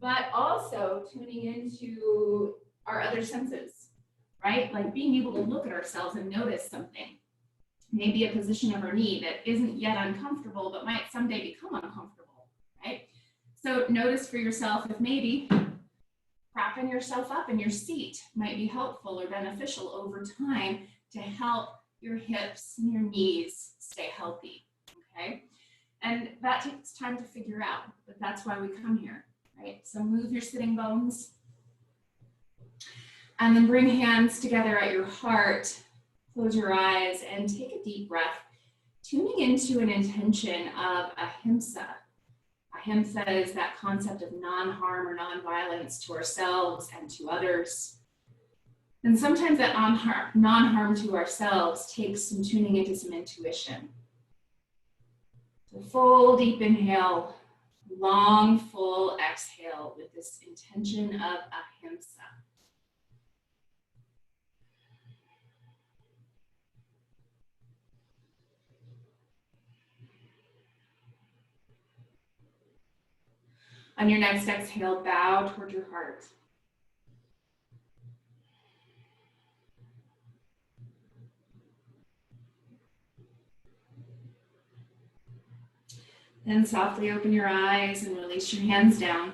but also tuning into our other senses, right? Like being able to look at ourselves and notice something. Maybe a position of our knee that isn't yet uncomfortable, but might someday become uncomfortable, right? So notice for yourself if maybe propping yourself up in your seat might be helpful or beneficial over time to help your hips and your knees stay healthy, okay? And that takes time to figure out, but that's why we come here, right? So move your sitting bones. And then bring hands together at your heart. Close your eyes and take a deep breath, tuning into an intention of ahimsa. Ahimsa is that concept of non-harm or non-violence to ourselves and to others. And sometimes that non-harm to ourselves takes some tuning into some intuition. So full deep inhale, long full exhale with this intention of ahimsa. On your next exhale, bow toward your heart. Then softly open your eyes and release your hands down.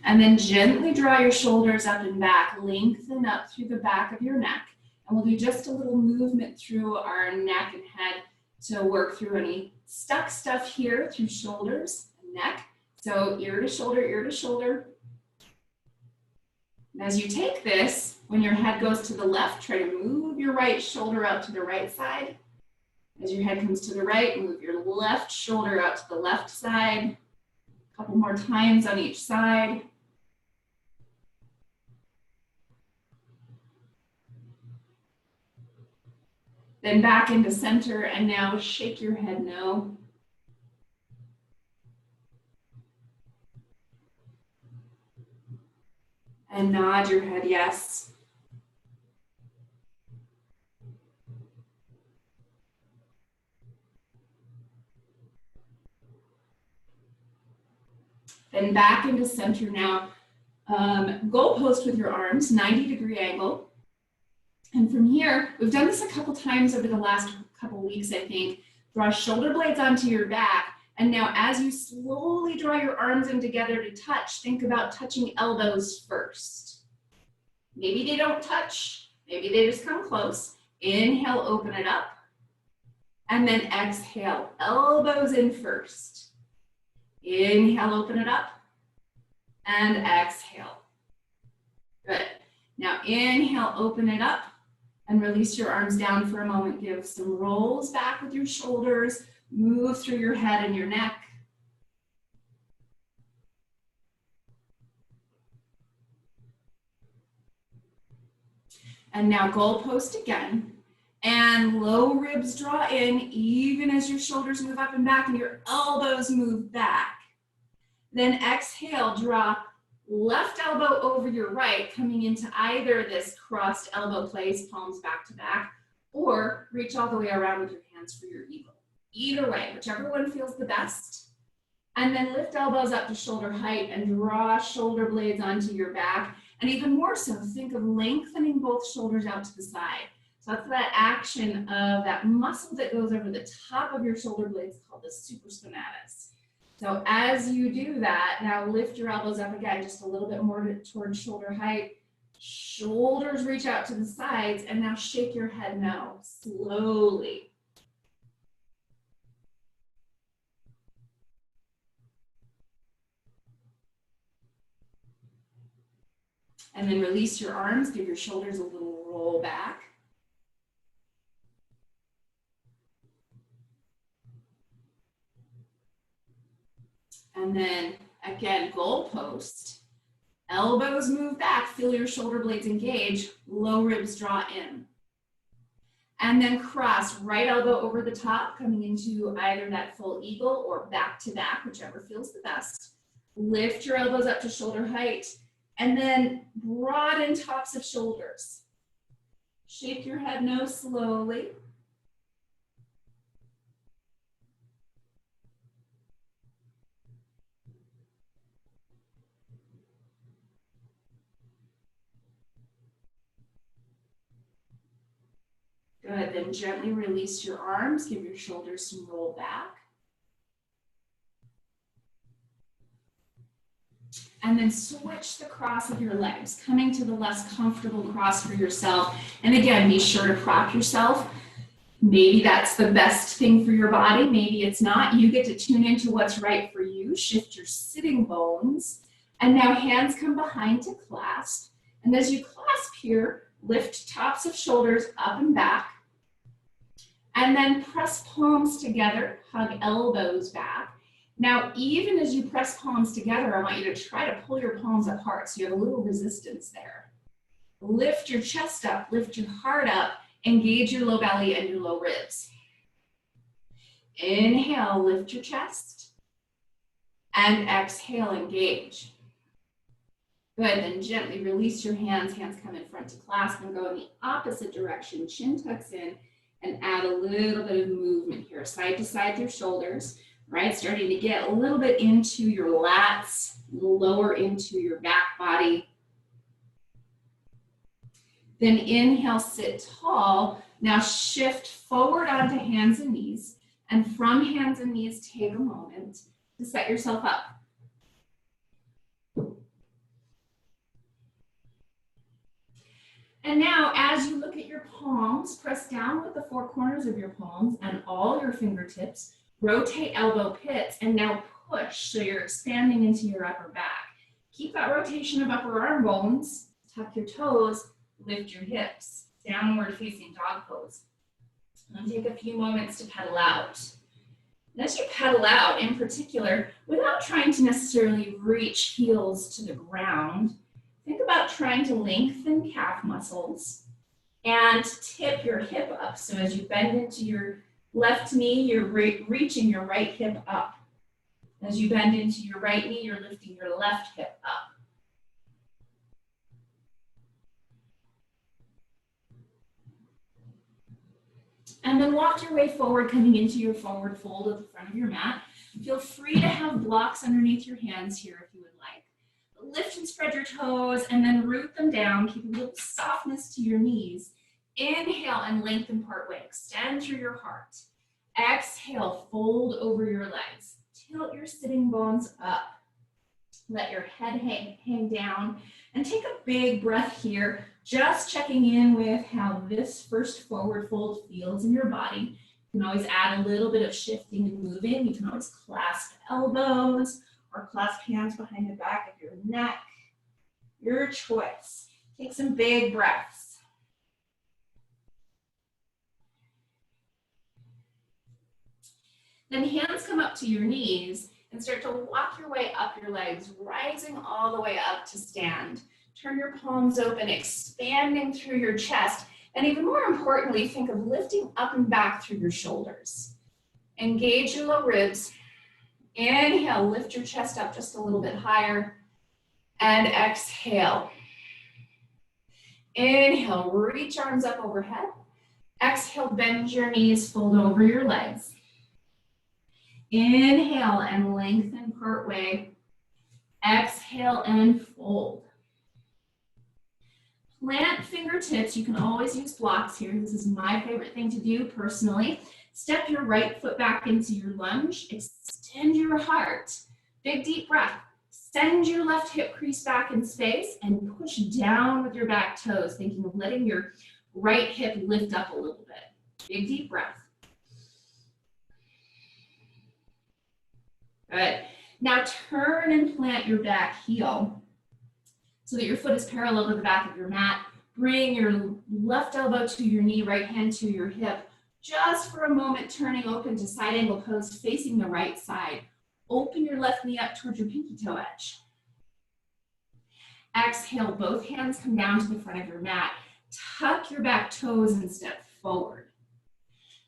And then gently draw your shoulders up and back, lengthen up through the back of your neck. And we'll do just a little movement through our neck and head to work through any stuck stuff here through shoulders and neck. So ear to shoulder, ear to shoulder. And as you take this, when your head goes to the left, try to move your right shoulder out to the right side. As your head comes to the right, move your left shoulder out to the left side. A couple more times on each side. Then back into center, and now shake your head no. And nod your head yes. Then back into center now. Goalpost with your arms, 90-degree angle. And from here, we've done this a couple times over the last couple weeks, I think. Draw shoulder blades onto your back. And now as you slowly draw your arms in together to touch, think about touching elbows first. Maybe they don't touch. Maybe they just come close. Inhale, open it up. And then exhale, elbows in first. Inhale, open it up. And exhale. Good. Now inhale, open it up. And release your arms down for a moment. Give some rolls back with your shoulders. Move through your head and your neck. And now goalpost again. And low ribs draw in even as your shoulders move up and back and your elbows move back. Then exhale, draw left elbow over your right, coming into either this crossed elbow place, palms back to back, or reach all the way around with your hands for your eagle. Either way, whichever one feels the best. And then lift elbows up to shoulder height and draw shoulder blades onto your back. And even more so, think of lengthening both shoulders out to the side. So that's that action of that muscle that goes over the top of your shoulder blades called the supraspinatus. So as you do that, now lift your elbows up again, just a little bit more towards shoulder height. Shoulders reach out to the sides, and now shake your head no, slowly. And then release your arms, give your shoulders a little roll back. And then again, goalpost. Elbows move back, feel your shoulder blades engage, low ribs draw in. And then cross, right elbow over the top, coming into either that full eagle or back to back, whichever feels the best. Lift your elbows up to shoulder height, and then broaden tops of shoulders. Shake your head no slowly. Good, then gently release your arms, give your shoulders some roll back. And then switch the cross of your legs, coming to the less comfortable cross for yourself. And again, be sure to prop yourself. Maybe that's the best thing for your body, maybe it's not. You get to tune into what's right for you. Shift your sitting bones. And now hands come behind to clasp. And as you clasp here, lift tops of shoulders up and back. And then press palms together, hug elbows back. Now, even as you press palms together, I want you to try to pull your palms apart so you have a little resistance there. Lift your chest up, lift your heart up, engage your low belly and your low ribs. Inhale, lift your chest. And exhale, engage. Good, then gently release your hands. Hands come in front to clasp and go in the opposite direction. Chin tucks in and add a little bit of movement here. Side to side through shoulders, right? Starting to get a little bit into your lats, lower into your back body. Then inhale, sit tall. Now shift forward onto hands and knees. And from hands and knees, take a moment to set yourself up. And now as you look at your palms, press down with the four corners of your palms and all your fingertips. Rotate elbow pits and now push so you're expanding into your upper back. Keep that rotation of upper arm bones. Tuck your toes. Lift your hips, downward facing dog pose. And take a few moments to pedal out. And as you pedal out, in particular, without trying to necessarily reach heels to the ground, think about trying to lengthen calf muscles and tip your hip up. So as you bend into your left knee, you're reaching your right hip up. As you bend into your right knee, you're lifting your left hip up. And then walk your way forward, coming into your forward fold at the front of your mat. Feel free to have blocks underneath your hands here if you would like. Lift and spread your toes and then root them down. Keep a little softness to your knees. Inhale and lengthen partway. Extend through your heart. Exhale, fold over your legs. Tilt your sitting bones up. Let your head hang down. And take a big breath here. Just checking in with how this first forward fold feels in your body. You can always add a little bit of shifting and moving. You can always clasp elbows or clasp hands behind the back of your neck. Your choice. Take some big breaths. Then hands come up to your knees and start to walk your way up your legs, rising all the way up to stand. Turn your palms open, expanding through your chest. And even more importantly, think of lifting up and back through your shoulders. Engage your low ribs. Inhale, lift your chest up just a little bit higher. And exhale. Inhale, reach arms up overhead. Exhale, bend your knees, fold over your legs. Inhale and lengthen part way. Exhale and fold. Plant fingertips. You can always use blocks here. This is my favorite thing to do personally. Step your right foot back into your lunge. Extend your heart. Big deep breath. Send your left hip crease back in space and push down with your back toes, thinking of letting your right hip lift up a little bit. Big deep breath. Good. Now turn and plant your back heel so that your foot is parallel to the back of your mat. Bring your left elbow to your knee, right hand to your hip. Just for a moment, turning open to side angle pose, facing the right side. Open your left knee up towards your pinky toe edge. Exhale, both hands come down to the front of your mat. Tuck your back toes and step forward.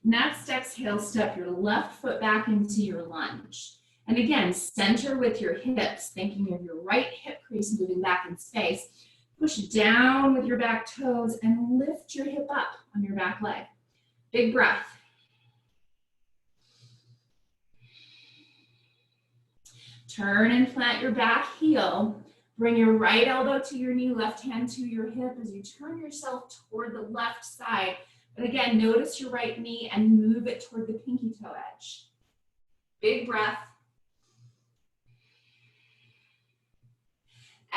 Next exhale, step your left foot back into your lunge. And again, center with your hips, thinking of your right hip crease moving back in space. Push down with your back toes and lift your hip up on your back leg. Big breath. Turn and plant your back heel. Bring your right elbow to your knee, left hand to your hip as you turn yourself toward the left side. But again, notice your right knee and move it toward the pinky toe edge. Big breath.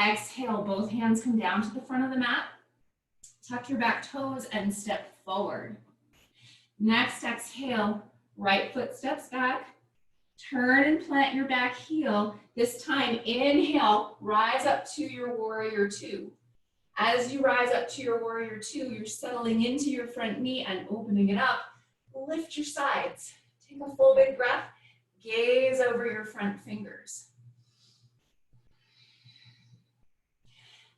Exhale, both hands come down to the front of the mat. Tuck your back toes and step forward. Next, exhale, right foot steps back. Turn and plant your back heel. This time, inhale, rise up to your warrior two. As you rise up to your warrior two, you're settling into your front knee and opening it up. Lift your sides. Take a full big breath. Gaze over your front fingers.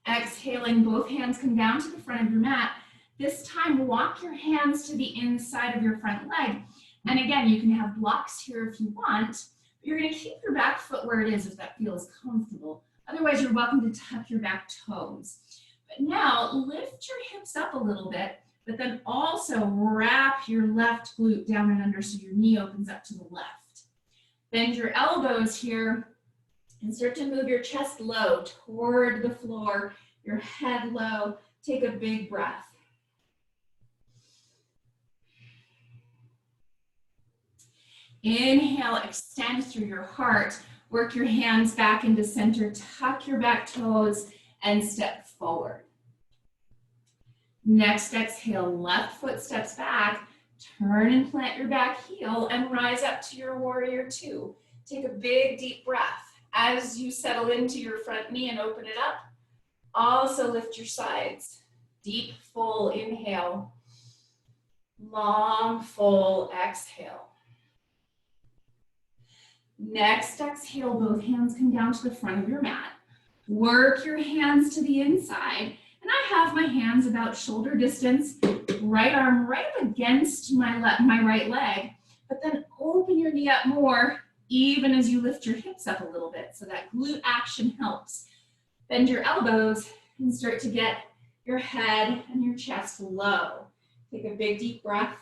Exhaling, both hands come down to the front of your mat. This time, walk your hands to the inside of your front leg. And again, you can have blocks here if you want, but you're gonna keep your back foot where it is if that feels comfortable. Otherwise, you're welcome to tuck your back toes. But now, lift your hips up a little bit, but then also wrap your left glute down and under so your knee opens up to the left. Bend your elbows here and start to move your chest low toward the floor, your head low. Take a big breath. Inhale, extend through your heart. Work your hands back into center, tuck your back toes, and step forward. Next, exhale, left foot steps back. Turn and plant your back heel and rise up to your warrior two. Take a big, deep breath. As you settle into your front knee and open it up, also lift your sides. Deep, full inhale. Long, full exhale. Next, exhale, both hands come down to the front of your mat. Work your hands to the inside. And I have my hands about shoulder distance, right arm right up against my right leg, but then open your knee up more, even as you lift your hips up a little bit. So that glute action helps. Bend your elbows and start to get your head and your chest low. Take a big deep breath.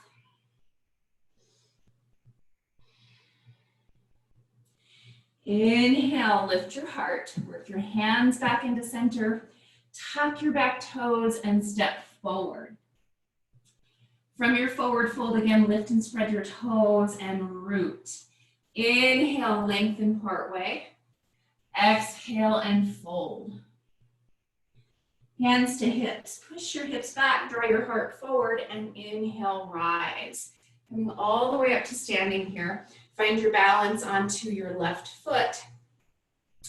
Inhale, lift your heart, work your hands back into center, tuck your back toes and step forward. From your forward fold, again, lift and spread your toes and root. Inhale, lengthen part way. Exhale and fold. Hands to hips. Push your hips back, draw your heart forward, and inhale, rise. Coming all the way up to standing here. Find your balance onto your left foot.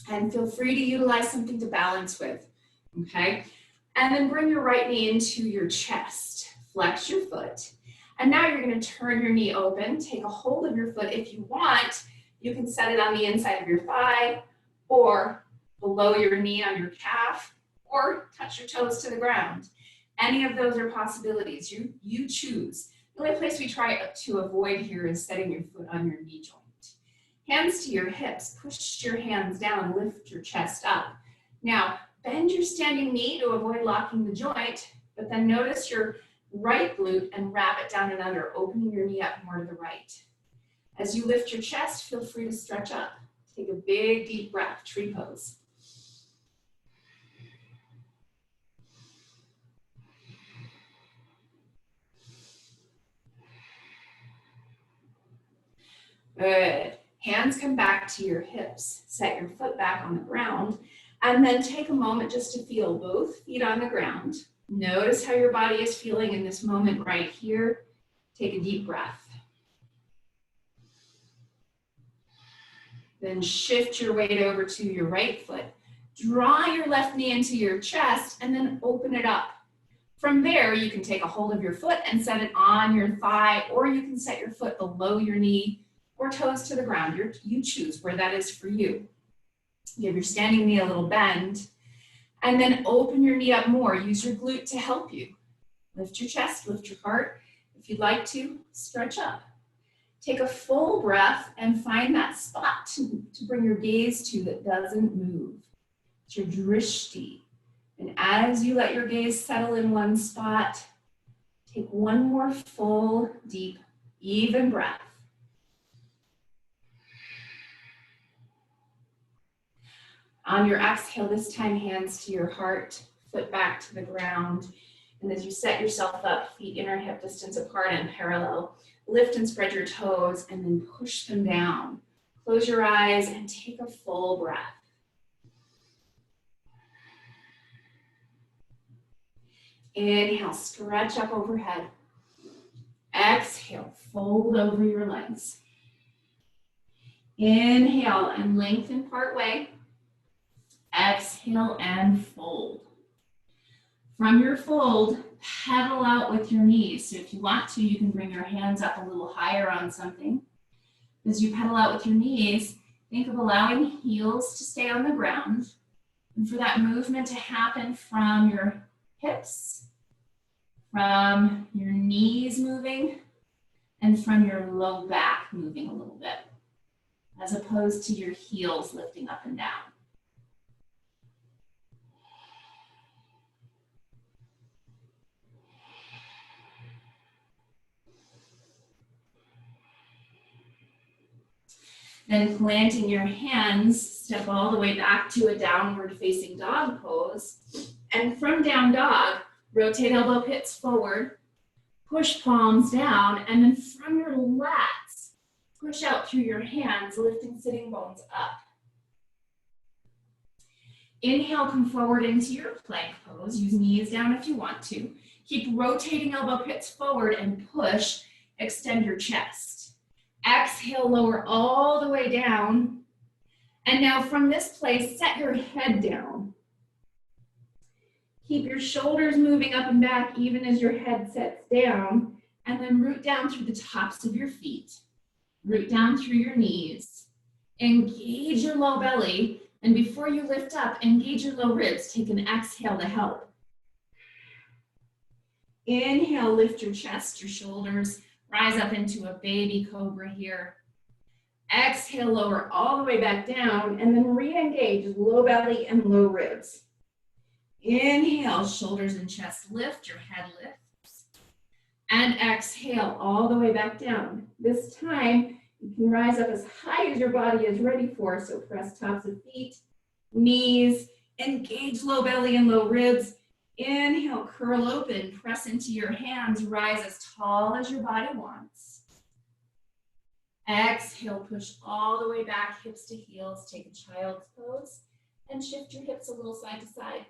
And feel free to utilize something to balance with, okay? And then bring your right knee into your chest. Flex your foot. And now you're gonna turn your knee open, take a hold of your foot. If you want, you can set it on the inside of your thigh or below your knee on your calf, or touch your toes to the ground. Any of those are possibilities. You choose. The only place we try to avoid here is setting your foot on your knee joint. Hands to your hips, push your hands down, lift your chest up. Now, bend your standing knee to avoid locking the joint, but then notice your right glute and wrap it down and under, opening your knee up more to the right. As you lift your chest, feel free to stretch up. Take a big, deep breath, tree pose. Good. Hands come back to your hips. Set your foot back on the ground. And then take a moment just to feel both feet on the ground. Notice how your body is feeling in this moment right here. Take a deep breath. Then shift your weight over to your right foot. Draw your left knee into your chest and then open it up. From there, you can take a hold of your foot and set it on your thigh, or you can set your foot below your knee or toes to the ground. You choose where that is for you. Give your standing knee a little bend, and then open your knee up more. Use your glute to help you. Lift your chest, lift your heart. If you'd like to, stretch up. Take a full breath and find that spot to bring your gaze to that doesn't move. It's your drishti. And as you let your gaze settle in one spot, take one more full, deep, even breath. On your exhale, this time hands to your heart, foot back to the ground. And as you set yourself up, feet inner hip distance apart and parallel, lift and spread your toes and then push them down. Close your eyes and take a full breath. Inhale, stretch up overhead. Exhale, fold over your legs. Inhale and lengthen part way. Exhale and fold. From your fold, pedal out with your knees. So if you want to, you can bring your hands up a little higher on something. As you pedal out with your knees, think of allowing heels to stay on the ground and for that movement to happen from your hips, from your knees moving, and from your low back moving a little bit, as opposed to your heels lifting up and down. Then planting your hands, step all the way back to a downward facing dog pose. And from down dog, rotate elbow pits forward, push palms down, and then from your lats, push out through your hands, lifting sitting bones up. Inhale, come forward into your plank pose. Use knees down if you want to. Keep rotating elbow pits forward and push, extend your chest. Exhale, lower all the way down. And now from this place, set your head down. Keep your shoulders moving up and back even as your head sets down. And then root down through the tops of your feet. Root down through your knees. Engage your low belly. And before you lift up, engage your low ribs. Take an exhale to help. Inhale, lift your chest, your shoulders. Rise up into a baby cobra here. Exhale, lower all the way back down, and then re-engage low belly and low ribs. Inhale, shoulders and chest lift, your head lifts. And exhale, all the way back down. This time, you can rise up as high as your body is ready for, so press tops of feet, knees, engage low belly and low ribs. Inhale, curl open, press into your hands, rise as tall as your body wants. Exhale, push all the way back, hips to heels, take a child's pose, and shift your hips a little side to side.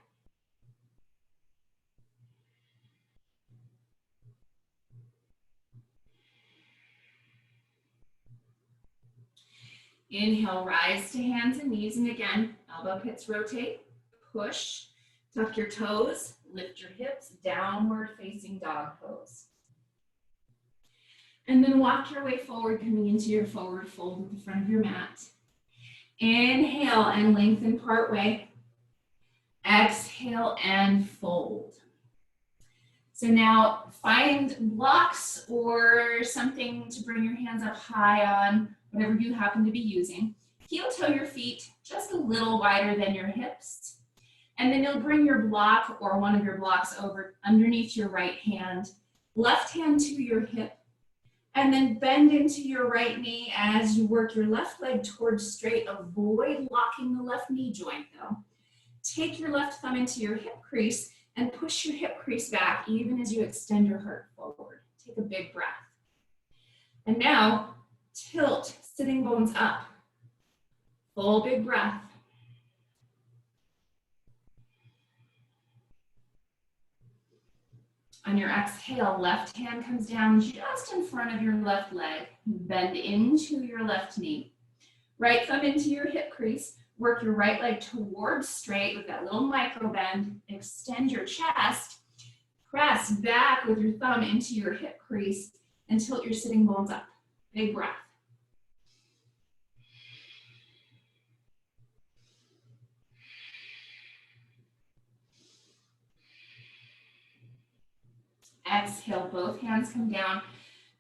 Inhale, rise to hands and knees, and again, elbow pits rotate, push, tuck your toes, lift your hips, downward facing dog pose. And then walk your way forward, coming into your forward fold at the front of your mat. Inhale and lengthen part way. Exhale and fold. So now find blocks or something to bring your hands up high on, whatever you happen to be using. Heel toe your feet just a little wider than your hips. And then you'll bring your block or one of your blocks over underneath your right hand, left hand to your hip, and then bend into your right knee as you work your left leg towards straight. Avoid locking the left knee joint though. Take your left thumb into your hip crease and push your hip crease back even as you extend your heart forward. Take a big breath. And now tilt sitting bones up. Full big breath. On your exhale, left hand comes down just in front of your left leg. Bend into your left knee. Right thumb into your hip crease. Work your right leg towards straight with that little micro bend. Extend your chest. Press back with your thumb into your hip crease and tilt your sitting bones up. Big breath. Exhale, both hands come down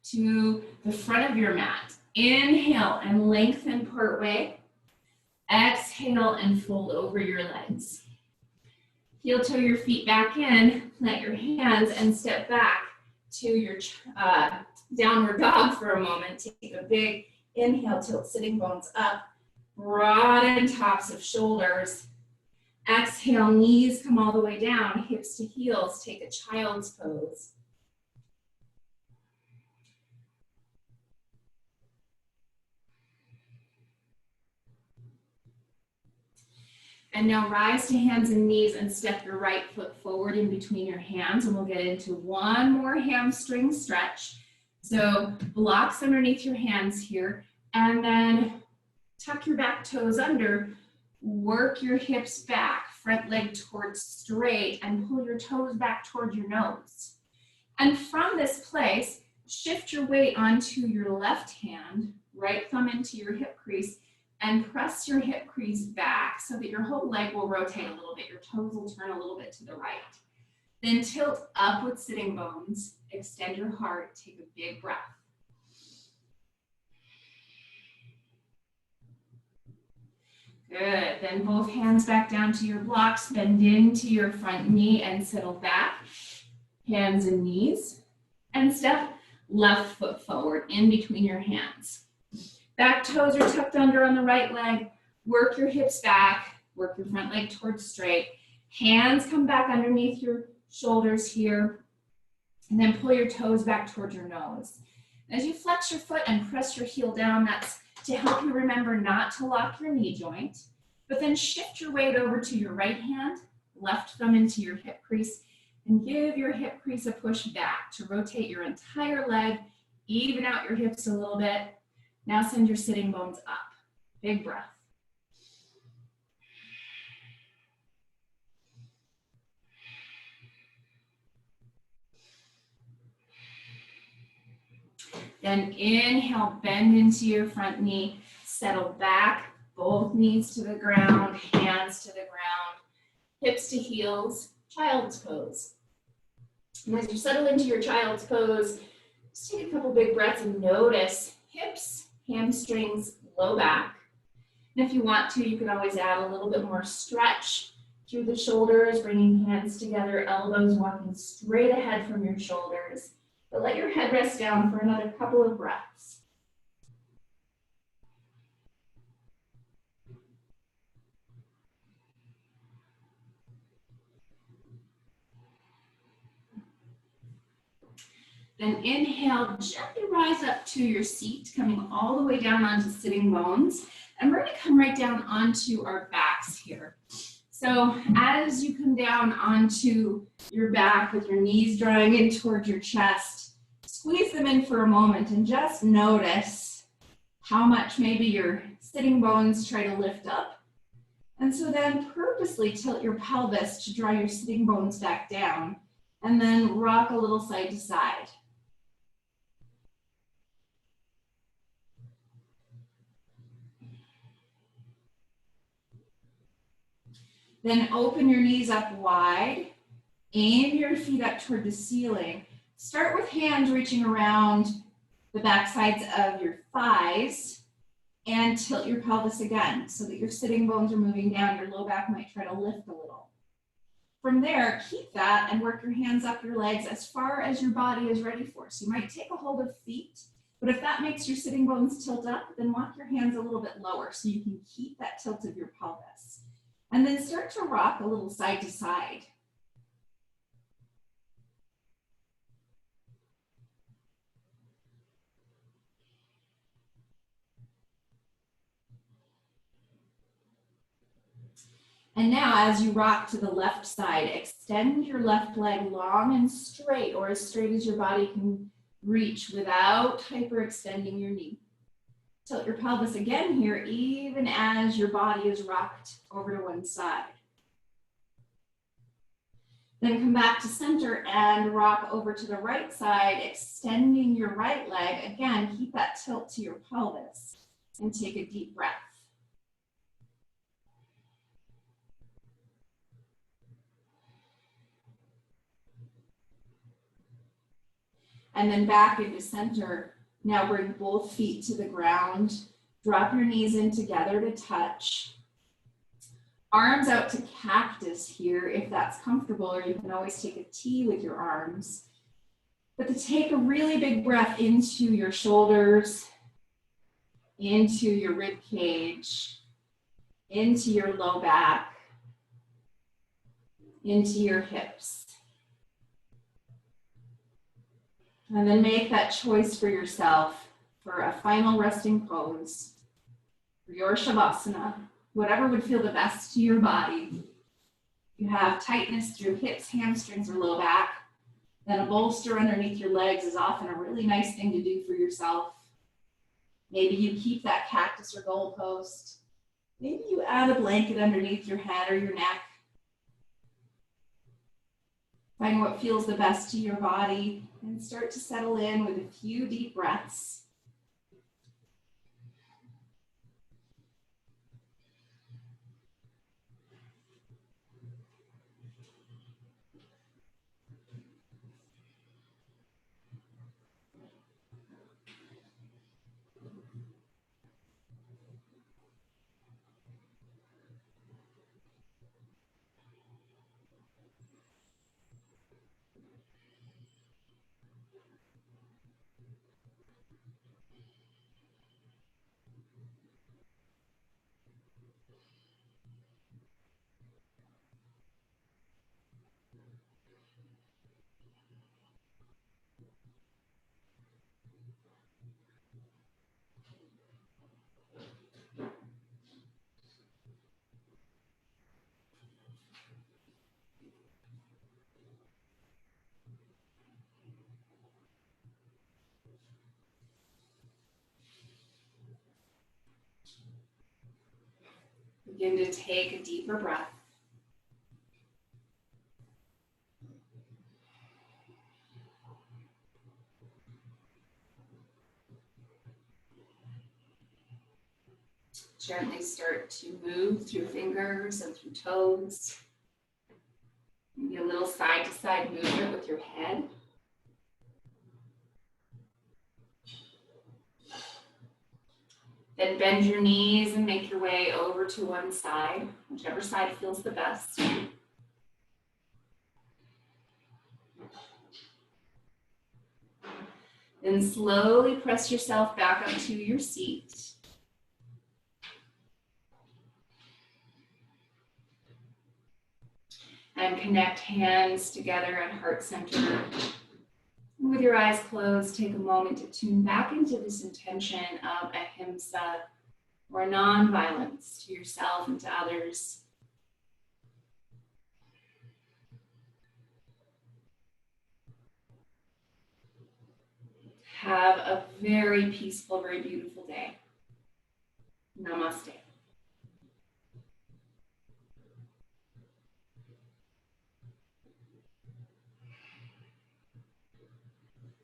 to the front of your mat. Inhale and lengthen part way. Exhale and fold over your legs. Heel toe your feet back in, plant your hands and step back to your downward dog for a moment. Take a big inhale, tilt sitting bones up. Broaden tops of shoulders. Exhale, knees come all the way down, hips to heels, take a child's pose. And now rise to hands and knees and step your right foot forward in between your hands, and we'll get into one more hamstring stretch. So blocks underneath your hands here, and then tuck your back toes under, work your hips back, front leg towards straight, and pull your toes back toward your nose. And from this place, shift your weight onto your left hand, right thumb into your hip crease, and press your hip crease back so that your whole leg will rotate a little bit. Your toes will turn a little bit to the right. Then tilt up with sitting bones, extend your heart, take a big breath. Good, then both hands back down to your blocks, bend into your front knee and settle back. Hands and knees, and step left foot forward in between your hands. Back toes are tucked under on the right leg. Work your hips back, work your front leg towards straight. Hands come back underneath your shoulders here, and then pull your toes back towards your nose. As you flex your foot and press your heel down, that's to help you remember not to lock your knee joint, but then shift your weight over to your right hand, left thumb into your hip crease, and give your hip crease a push back to rotate your entire leg, even out your hips a little bit. Now send your sitting bones up. Big breath. Then inhale, bend into your front knee, settle back, both knees to the ground, hands to the ground, hips to heels, child's pose. And as you settle into your child's pose, just take a couple big breaths and notice hips, hamstrings, low back. And if you want to, you can always add a little bit more stretch through the shoulders, bringing hands together, elbows walking straight ahead from your shoulders. But let your head rest down for another couple of breaths. Then inhale, gently rise up to your seat, coming all the way down onto sitting bones. And we're gonna come right down onto our backs here. So as you come down onto your back with your knees drawing in toward your chest, squeeze them in for a moment and just notice how much maybe your sitting bones try to lift up. And so then purposely tilt your pelvis to draw your sitting bones back down, and then rock a little side to side. Then open your knees up wide, aim your feet up toward the ceiling. Start with hands reaching around the back sides of your thighs and tilt your pelvis again so that your sitting bones are moving down. Your low back might try to lift a little. From there, keep that and work your hands up your legs as far as your body is ready for. So you might take a hold of feet, but if that makes your sitting bones tilt up, then walk your hands a little bit lower so you can keep that tilt of your pelvis. And then start to rock a little side to side. And now as you rock to the left side, extend your left leg long and straight, or as straight as your body can reach without hyperextending your knee. Tilt your pelvis again here, even as your body is rocked over to one side. Then come back to center and rock over to the right side, extending your right leg. Again, keep that tilt to your pelvis and take a deep breath. And then back into center. Now bring both feet to the ground. Drop your knees in together to touch. Arms out to cactus here if that's comfortable, or you can always take a T with your arms. But to take a really big breath into your shoulders, into your rib cage, into your low back. into your hips. And then make that choice for yourself for a final resting pose, for your Shavasana, whatever would feel the best to your body. You have tightness through hips, hamstrings, or low back, then a bolster underneath your legs is often a really nice thing to do for yourself. Maybe you keep that cactus or goalpost. Maybe you add a blanket underneath your head or your neck. Find what feels the best to your body and start to settle in with a few deep breaths. Begin to take a deeper breath. Gently start to move through fingers and through toes. Maybe a little side-to-side movement with your head. Then bend your knees and make your way over to one side, whichever side feels the best. Then slowly press yourself back up to your seat. And connect hands together at heart center. With your eyes closed, take a moment to tune back into this intention of ahimsa, or non-violence to yourself and to others. Have a very peaceful, very beautiful day. Namaste.